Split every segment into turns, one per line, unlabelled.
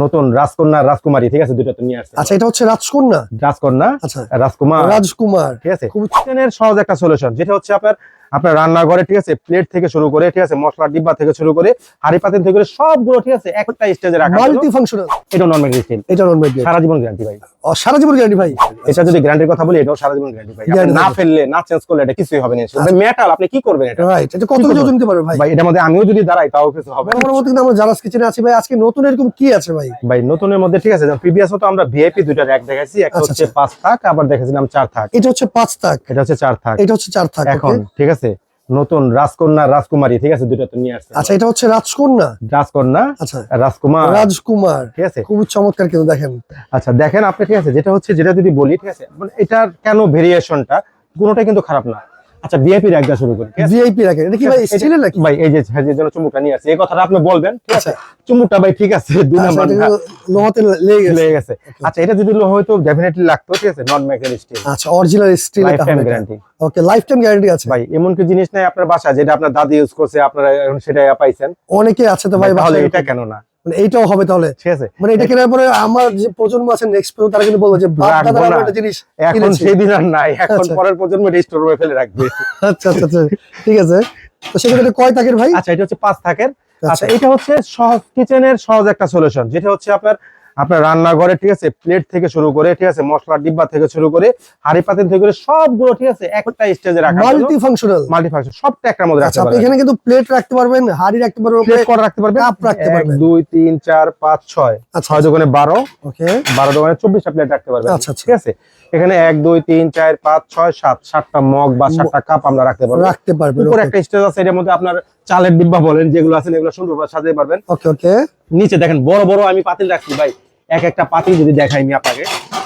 নতুন রাজকন্যা রাজকুমারী, ঠিক আছে, দুটো তো নিয়ে আসছে।
আচ্ছা, এটা হচ্ছে রাজকন্যা।
রাজকন্যা,
আচ্ছা,
রাজকুমার,
রাজকুমার,
ঠিক আছে। খুব কিচেনের সহজ একটা সলিউশন, যেটা হচ্ছে আপনার আপনার রান্নাঘরে, ঠিক আছে, প্লেট থেকে শুরু করে, ঠিক আছে, মশলার ডিব্বা থেকে শুরু করে হাঁড়ি পাতিল থেকে সবগুলো, ঠিক আছে, একটা স্টেজে রাখা,
মাল্টি ফাংশনাল।
এটা নন ম্যাগনেট স্টিল,
এটা নন ম্যাগনেট,
সারা জীবন গ্যারান্টি ভাই।
সারা জীবন গ্যারান্টি ভাই।
এটা যদি গ্যারান্টির কথা বলি, এটাও সারা জীবন গ্যারান্টি ভাই। আপনি না ফেললে, না চেঞ্জ করলে এটা কিছুই হবে না। মেটাল, আপনি কি করবেন এটা?
রাইট, এটা কত কেজি ওজন নিতে পারবে ভাই?
ভাই এটার মধ্যে আমিও যদি দাঁড়াই তাও কিছু হবে না।
পরবর্তীতে কিন্তু আমরা জারাস কিচেনে আছি ভাই। আজকে নতুন এরকম কি আছে ভাই?
ভাই নতুনের মধ্যে, ঠিক আছে, যেমন প্রিভিয়াস তো আমরা ভিআইপি দুইটা র‍্যাক দেখাইছি, একটা হচ্ছে 5 থাক, আবার দেখাইছিলাম 4 থাক।
এটা হচ্ছে 5 থাক,
এটা হচ্ছে 4 থাক,
এটা হচ্ছে 4 থাক।
এখন ঠিক আছে, নতুন রাজকন্যা রাজকুমারী, ঠিক আছে, দুটো তো নিয়ে আসছে।
আচ্ছা, এটা হচ্ছে রাজকন্যা,
রাজকন্যা,
আচ্ছা,
রাজকুমার,
রাজকুমার,
ঠিক আছে।
খুব চমৎকার কিন্তু দেখেন।
আচ্ছা দেখেন আপনি, ঠিক আছে, যেটা হচ্ছে, যেটা যদি বলি, ঠিক আছে, মানে এটার কেন ভেরিয়েশনটা কোনোটাই কিন্তু খারাপ না। আচ্ছা ভিআইপি র‍্যাকটা শুরু করি, ঠিক আছে।
ভিআইপি রাখেন, এটা কি ভাই স্টিলের নাকি?
ভাই এই যে যে জন্য চুমুকটা নিয়ে আসছে, এই কথাটা আপনি বলবেন, ঠিক আছে। চুমুকটা ভাই ঠিক আছে, দুই নাম্বার
লোহাতে লেগে
গেছে। আচ্ছা এটা যদি লোহা হয়তো ডেফিনেটলি লাগতো, ঠিক আছে, নন ম্যাগনেট স্টিল।
আচ্ছা, original steel,
lifetime guarantee.
Okay, lifetime guarantee আছে
ভাই। এমন কি জিনিস নাই আপনার বাসায় যেটা আপনার দাদি ইউজ করছে, আপনারা এখন সেটাই পাইছেন?
অনেকে আছে তো ভাই
তাহলে
বাসায়,
এটা কেন না?
মানে এইটাও হবে তাহলে,
ঠিক আছে।
মানে এটা কেনার পরে আমার যে প্রজন্ম আছে নেক্সট প্রজন্ম, তারা কিন্তু বলবে যে বাপ দাদারা একটা জিনিস
এখন সেই দিন আর নাই, এখন পরের প্রজন্ম রেস্টোর করে ফেলে রাখবে।
আচ্ছা আচ্ছা আচ্ছা, ঠিক আছে। তো সেক্ষেত্রে কয় থাকের ভাই?
আচ্ছা এটা হচ্ছে 5 থাকের। আচ্ছা এটা হচ্ছে সহজ কিচেনের সহজ একটা সলিউশন, যেটা হচ্ছে আপনার আপনার রান্নাঘরে, ঠিক আছে, প্লেট থেকে শুরু করে, ঠিক আছে, মশলার ডিব্বা থেকে শুরু করে হাঁড়ি পাতিল থেকে সবগুলো, ঠিক আছে, একটা স্টেজে রাখা,
মাল্টি ফাংশনাল,
মাল্টি ফাংশন, সবটা একটার মধ্যে রাখতে
পারবেন।
পারবেন।
এখানে কিন্তু প্লেট রাখতে পারবেন, হাঁড়ি রাখতে পারবেন,
প্লেট করা রাখতে পারবেন,
কাপ রাখতে পারবেন।
1 2 3 4 5 6, 6 দোকানে 12,
ওকে,
12 দোকানে 24টা প্লেট রাখতে পারবেন।
আচ্ছা
ঠিক আছে। এখানে 1 2 3 4 5 6 7, 7টা মগ বা 7টা কাপ আমরা রাখতে পারবো। উপরে একটা স্টেজ আছে, এর মধ্যে আপনার চালের ডিব্বা বলেন যেগুলো আছে, এগুলো সুন্দরভাবে সাজাতে পারবেন।
ওকে ওকে।
নিচে দেখেন বড় বড় আমি পাতিল রাখছি ভাই, এক একটা পাতিল যদি দেখাই আমি আপনাকে,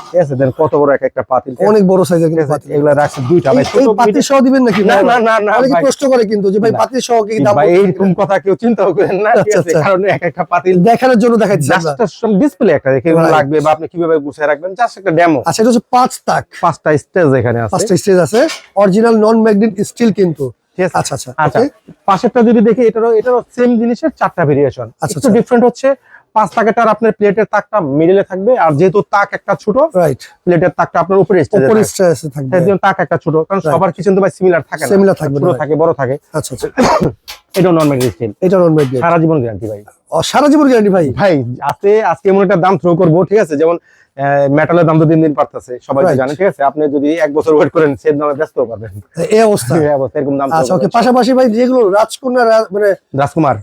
ঠিক আছে, দেন কত বড় এক একটা পাতিল,
অনেক বড় সাইজের কিন্তু পাতিল।
এগুলা রাখছি দুইটা ভাই।
এই পাতিল সহ দিবেন নাকি?
না না না না,
অনেকে প্রশ্ন করে কিন্তু যে ভাই পাতিল সহ কি দাম?
ভাই এইরকম কথা কেউ চিন্তাও করেন না, ঠিক আছে, কারণ এক একটা পাতিল
দেখানোর জন্য দেখাচ্ছি আমরা,
জাস্ট ডিসপ্লে একটা দেখে লাগবে, বা আপনি কিভাবে গুছিয়ে রাখবেন, জাস্ট একটা ডেমো।
আচ্ছা, এটা হচ্ছে 5 তাক,
5টা স্টেজ এখানে আছে,
5টা স্টেজ আছে, অরিজিনাল নন ম্যাগনেট স্টিল কিন্তু। আচ্ছা আচ্ছা
আচ্ছা। পাশেরটা যদি দেখি, এটারও সেম জিনিসের 4টা ভেরিয়েশন, একটু ডিফারেন্ট হচ্ছে। 5 তাকেরটার আপনার প্লেটের তাকটা মিডলে থাকবে, আর যেহেতু তাক একটা ছোট, রাইট, প্লেটের তাকটা আপনার উপরে স্টেজে থাকবে, এর জন্য তাক একটা ছোট, কারণ সবার কিচেন তো ভাই সিমিলার থাকে না, সিমিলার থাকবে, ছোট থাকে বড় থাকে। আচ্ছা আচ্ছা। এটা নন ম্যাগনেট স্টিল, এটা নন ম্যাগনেট, সারা জীবন গ্যারান্টি ভাই। সারা জীবন গ্যারান্টি ভাই। ভাই আজকে এমন একটা দাম থ্রো করব, ঠিক আছে, যেমন মেটালের দাম তো দিন দিন বাড়তেছে, সবাই তো জানেন, ঠিক আছে। আপনি যদি 1 বছর ওয়েট করেন, সেম দামে ব্যস্ত পারবেন, এই অবস্থা এরকম দাম। আচ্ছা ওকে। পাশাপাশি ভাই যেগুলো রাজকন্যা, মানে রাজকুমার,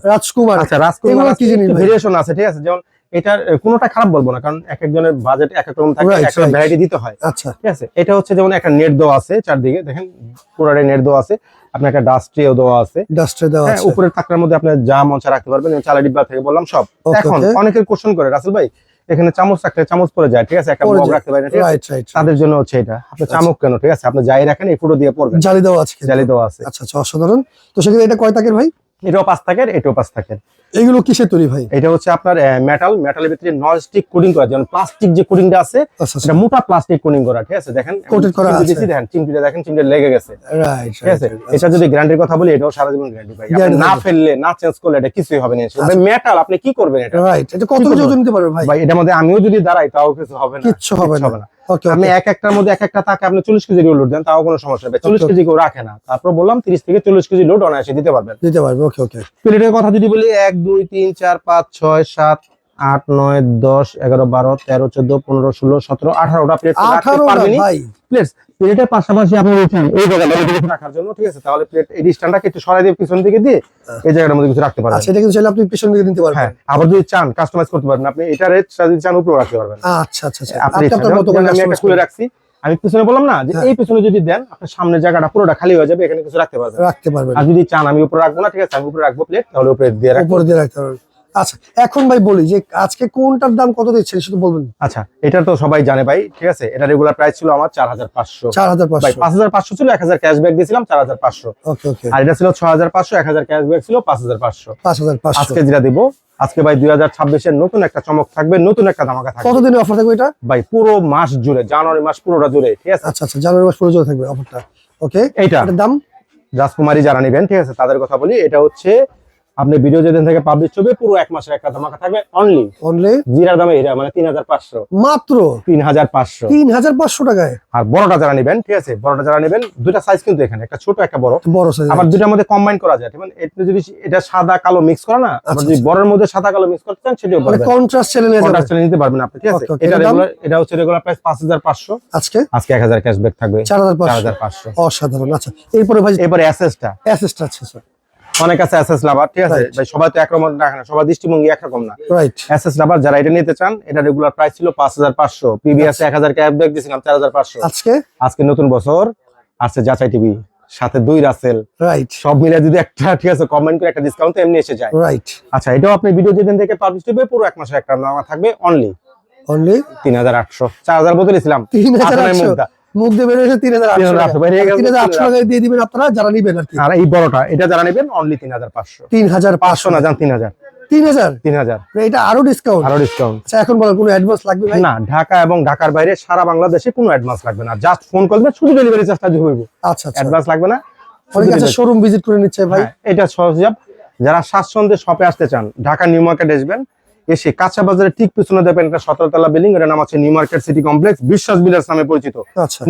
আচ্ছা রাজকুমার কি জিনিস ভেরিয়েশন আছে, ঠিক আছে, যেমন এটার কোনোটা খারাপ বলবো না, কারণ এক একজনের বাজেট এক এক রকম থাকে, একটা ভ্যারাইটি দিতে হয়। আচ্ছা ঠিক আছে। এটা হচ্ছে যেমন একটা নেট দেওয়া আছে চারদিকে, দেখেন পুরোটাই নেট দেওয়া আছে, আপনার একটা ডাস্ট্রিও দেওয়া আছে, উপরের তাকটার মধ্যে আপনি যা মন চা রাখতে পারবেন, চালের ডিব্বা থেকে বললাম সব। এখন অনেকের কোশ্চেন করে, রাসেল ভাই এখানে চামচ রাখলে চামচ পড়ে যায়, ঠিক আছে, একটা মগ রাখতে পারেন, তাদের জন্য হচ্ছে এটা। আপনি চামচ কেন, ঠিক আছে, আপনি যাই রাখেন এই ফুটো দিয়ে পড়বেন, জালি দেওয়া আছে। আচ্ছা আচ্ছা, অসাধারণ। তো সেক্ষেত্রে এটা কয় তাকের ভাই? এটাও 5 তাকের, এটাও 5 তাকের। এগুলো কিসের তৈরি ভাই? এটা হচ্ছে আপনার মেটালের ভিতরে নন স্টিক কোটিং করা, যেমন প্লাস্টিক যে কোটিংটা আছে, এটা মোটা প্লাস্টিক কোটিং করা, ঠিক আছে। দেখেন কোটেড করা আছে, দেখেন চিমটিটা, দেখেন চিমটিটা লেগে গেছে, রাইট, ঠিক আছে। এটা যদি গ্যারান্টির কথা বলি, এটাও সারা জীবন গ্যারান্টি ভাই। আপনি না ফেললে, না চেঞ্জ করলে এটা কিছুই হবে না। এটা মেটাল, আপনি কি করবেন এটা? রাইট, এটা কত কেজি ওজন নিতে পারবে ভাই? ভাই এটার মধ্যে আমিও যদি দাঁড়াই তাও কিছু হবে না, কিচ্ছু হবে না। আপনি এক একটার মধ্যে এক একটা তাকে আপনি 40 কেজি লোড দেন, তাও কোনো সমস্যা নেই। 40 কেজি কেউ রাখে না, তারপর বললাম 30 থেকে 40 কেজি লোড অনায়াসে দিতে পারবে। ওকে ওকে। প্লেটের কথা যদি বলি, 1 2 3 4 5 6 7 8 9 10 11 12 13 14 15 16 17 18টা প্লেট রাখতে পারবেন ভাই। প্লেটের পাশাপাশি আপনি উঠান এই জায়গাটা রাখার জন্য, ঠিক আছে, তাহলে প্লেট এই স্ট্যান্ডটাকে একটু সরাই দিয়ে পিছন দিকে দিয়ে এই জায়গাটার মধ্যে কিছু রাখতে পারবেন। আচ্ছা, এটা কিন্তু চাইলে আপনি পিছন দিকে দিতে পারবেন। হ্যাঁ, আবার যদি চান কাস্টমাইজ করতে পারবেন, আপনি এটা রেট যদি চান উপরে রাখতে পারবেন। আচ্ছা আচ্ছা আচ্ছা, আপনি আপনার মতো করে আমি একটা খুলে রাখছি, আমি পিছনে বললাম না যে এই পিছনে যদি দেন, আপনার সামনের জায়গাটা পুরোটা খালি হয়ে যাবে, এখানে কিছু রাখতে পারবেন। আর যদি চান আমি উপরে রাখবো না, ঠিক আছে, আমি উপরে রাখবো প্লেট, তাহলে উপরে দিয়ে রাখতে পারবেন। আচ্ছা, এখন ভাই বলি যে আজকে কোনটার দাম কত দিচ্ছেন শুধু বলবেন। আচ্ছা, এটা তো সবাই জানে ভাই, ঠিক আছে। এটা রেগুলার প্রাইস ছিল আমার 4500 ভাই, 5500 ছিল, 1000 ক্যাশব্যাক দিয়েছিলাম 4500। ওকে ওকে। আর এটা ছিল 6500, 1000 ক্যাশব্যাক ছিল 5500। আজকে যেটা দিব, আজকে ভাই 2026 এর নতুন একটা চমক থাকবে, নতুন একটা ধামাকা থাকবে। কতদিনের অফার থাকবে এটা ভাই? পুরো মাস জুড়ে, জানুয়ারি মাস পুরোটা জুড়ে, ঠিক আছে। আচ্ছা আচ্ছা, জানুয়ারি মাস পুরো জুড়ে থাকবে অফারটা। ওকে। এটার দাম রাজকুমারী যারা নেবেন, ঠিক আছে, তাদের কথা বলি, এটা হচ্ছে আপনি ভিডিও যেদিন থেকে পাবলিশ হবে পুরো 1 মাসের একটা ধামাকা থাকবে অনলি জিরার দামে হীরা মানে 3500
মাত্র
3500
3500 টাকায়।
আর বড়টা যারা নেবেন, ঠিক আছে, বড়টা যারা নেবেন দুইটা সাইজ কিন্তু এখানে, একটা ছোট একটা বড়
সাইজ,
আবার দুইটার মধ্যে কম্বাইন করা যায়। মানে এটা যদি এটা সাদা কালো মিক্স করা না, আবার যদি বড়ের মধ্যে সাদা কালো মিক্স করতে চান সেটাও পারবেন,
কন্ট্রাস্ট চ্যানেলে
নিতে পারবেন আপনি, ঠিক আছে। এটা রেগুলার, এটা হচ্ছে রেগুলার প্রাইস 5500,
আজকে
1000 ক্যাশব্যাক থাকবে
4500। অসাধারণ। আচ্ছা এরপরে ভাই
এবারে এসএসটা
আছে স্যার,
অনেক আছে এসএস লাভার, ঠিক আছে ভাই, সবাই তো একরকম রাখে না, সবার দৃষ্টিভঙ্গি একরকম না।
রাইট,
এসএস লাভার যারা এটা নিতে চান, এটা রেগুলার প্রাইস ছিল 5500, প্রিভিয়াস 1000 ক্যাশব্যাক দিয়েছিলাম 4500। আজকে নতুন বছর আছে যাচাই টিভি সাথে 2 রাসেল, রাইট, সব মিলে যদি একটা, ঠিক আছে, কমেন্ট করে একটা ডিসকাউন্ট এমনি এসে যায়, রাইট। আচ্ছা এটাও আপনি ভিডিও যেদিন থেকে পাবলিশ হবে পুরো 1 মাসের একটা দাম থাকবে অনলি 3800। 4000 বলেছিলাম,
3800 মুখ দিয়ে বের হয়েছে 3800 টাকায় দিয়ে দিবেন আপনারা যারা নেবেন আর কি।
আর এই বড়টা এটা যারা নেবেন অনলি 3500 না, জান 3000
এটা আরো ডিসকাউন্ট। আচ্ছা এখন বলেন কোনো অ্যাডভান্স লাগবে ভাই?
না, ঢাকা এবং ঢাকার বাইরে সারা বাংলাদেশে কোনো অ্যাডভান্স লাগবে না, জাস্ট ফোন করবেন, শুধু ডেলিভারি চার্জটা হইব।
আচ্ছা
অ্যাডভান্স লাগবে না।
অনেক আছে শোরুম ভিজিট করে নিচ্ছে ভাই,
এটা সহজ। যারা স্বাচ্ছন্দ্যে শপে আসতে চান, ঢাকা নিউ মার্কেট আসবেন, এসে কাঁচা বাজারের ঠিক পিছনে দেখবেন একটা 17 তলা বিল্ডিং, এর নাম হচ্ছে নিউ মার্কেট সিটি কমপ্লেক্স, বিশ্বাস বিল্ডার্স নামে পরিচিত।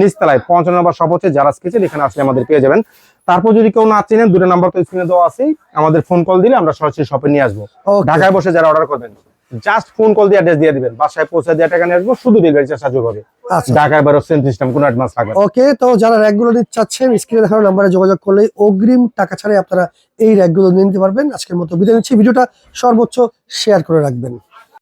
নিচতলায় 55 নম্বর শপ হচ্ছে যারা কিচেন, এখানে আসলে আমাদের পেয়ে যাবেন। তারপর যদি কেউ না চিনেন, 2 নাম্বার তো স্ক্রিনে দেওয়া আছে, আমাদের ফোন কল দিলে আমরা সরাসরি শপে নিয়ে আসবো। ঢাকায় বসে যারা অর্ডার করবেন, জাস্ট ফোন কল দিয়ে অ্যাড্রেস দিয়ে দিবেন, বাসায় পৌঁছে দিয়ে টাকা নিয়ে আসবো, শুধু ডেলিভারি চার্জ হবে। ঢাকায় বাইরে সেম সিস্টেম, কোনো অ্যাডভান্স লাগবে না।
ওকে, তো যারা র্যাকগুলো নিতে চাচ্ছেন স্ক্রিনে দেখানো নাম্বারে যোগাযোগ করলে অগ্রিম টাকা ছাড়াই আপনারা এই র্যাকগুলো নিয়ে নিতে পারবেন। আজকের মতো বিদায় নিচ্ছি, ভিডিওটা সর্বোচ্চ শেয়ার করে রাখবেন।